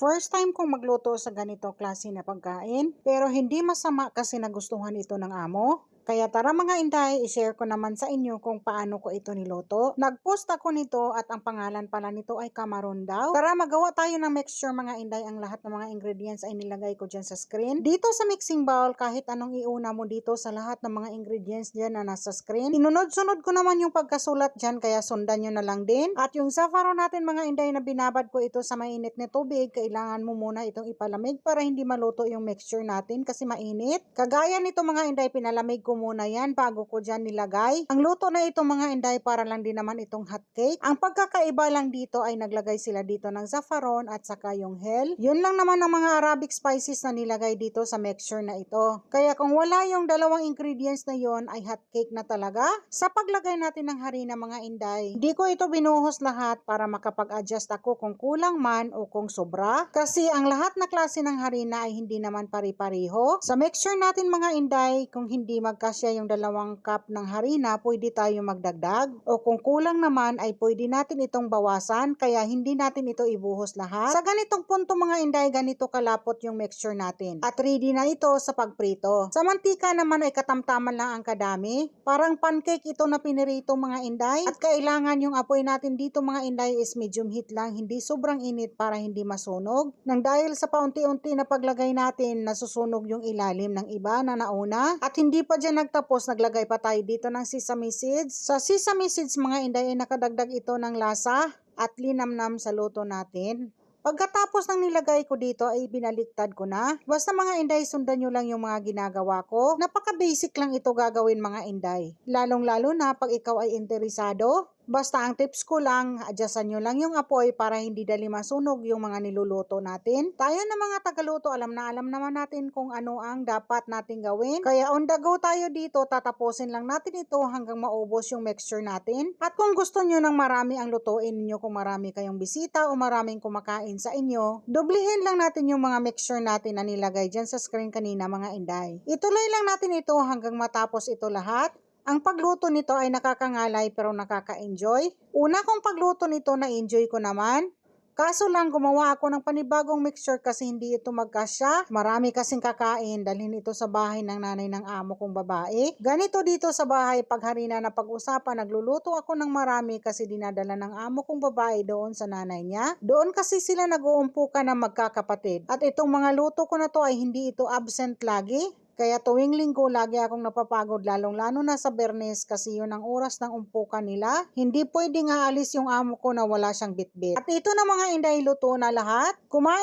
First time kong magluto sa ganito klase na pagkain, pero hindi masama kasi nagustuhan ito ng amo. Kaya tara mga inday, i-share ko naman sa inyo kung paano ko ito niluto. Nag-post ako nito at ang pangalan pala nito ay kamaron daw. Tara magawa tayo ng mixture mga inday. Ang lahat ng mga ingredients ay nilagay ko dyan sa screen. Dito sa mixing bowl, kahit anong iuna mo dito sa lahat ng mga ingredients dyan na nasa screen. Sinunod-sunod ko naman yung pagkasulat dyan, kaya sundan nyo na lang din. At yung saffron natin mga inday na binabad ko ito sa mainit na tubig, kailangan mo muna itong ipalamig para hindi maluto yung mixture natin kasi mainit. Kagaya nito mga inday, pinalamig ko muna yan bago ko dyan nilagay. Ang luto na ito mga inday para lang din naman itong hot cake. Ang pagkakaiba lang dito ay naglagay sila dito ng saffron at saka yung hell. Yun lang naman ang mga Arabic spices na nilagay dito sa mixture na ito. Kaya kung wala yung dalawang ingredients na yon ay hot cake na talaga. Sa paglagay natin ng harina mga inday, hindi ko ito binuhos lahat para makapag-adjust ako kung kulang man o kung sobra. Kasi ang lahat na klase ng harina ay hindi naman pari-pariho. Sa mixture natin mga inday, kung hindi magkasya yung 2 cup ng harina, pwede tayo magdagdag. O kung kulang naman ay pwede natin itong bawasan, kaya hindi natin ito ibuhos lahat. Sa ganitong punto mga inday, ganito kalapot yung mixture natin. At ready na ito sa pagprito. Sa mantika naman ay katamtaman lang ang kadami. Parang pancake ito na pinirito mga inday. At kailangan yung apoy natin dito mga inday is medium heat lang, hindi sobrang init para hindi masunog. Nang dahil sa paunti-unti na paglagay natin, nasusunog yung ilalim ng iba na nauna. At hindi pa dyan nagtapos, naglagay pa tayo dito ng sesame seeds. Sa sesame seeds mga inday ay nakadagdag ito ng lasa at linamnam sa luto natin. Pagkatapos ng nilagay ko dito ay binaliktad ko na. Basta mga inday, sundan nyo lang yung mga ginagawa ko. Napaka-basic lang ito gagawin mga inday. Lalong-lalo na pag ikaw ay interesado. Basta ang tips ko lang, adjustan nyo lang yung apoy para hindi dali masunog yung mga niluluto natin. Tayo na mga tagaluto, alam naman natin kung ano ang dapat natin gawin. Kaya on the go tayo dito, tatapusin lang natin ito hanggang maubos yung mixture natin. At kung gusto nyo ng marami ang lutuin niyo, kung marami kayong bisita o maraming kumakain sa inyo, doblihin lang natin yung mga mixture natin na nilagay dyan sa screen kanina mga inday. Ituloy lang natin ito hanggang matapos ito lahat. Ang pagluto nito ay nakakangalay pero nakaka-enjoy. Una kong pagluto nito na-enjoy ko naman. Kaso lang gumawa ako ng panibagong mixture kasi hindi ito magkasya. Marami kasing kakain, dalhin ito sa bahay ng nanay ng amo kong babae. Ganito dito sa bahay, pag harina na pag-usapan, nagluluto ako ng marami kasi dinadala ng amo kong babae doon sa nanay niya. Doon kasi sila nag-uumpukan ng magkakapatid. At itong mga luto ko na to ay hindi ito absent lagi. Kaya tuwing linggo, lagi akong napapagod, lalong-lalo na sa Bernes kasi yun ang oras ng umpukan nila. Hindi pwedeng aalis yung amo ko na wala siyang bitbit. At ito na mga inday, luto na lahat. Kumain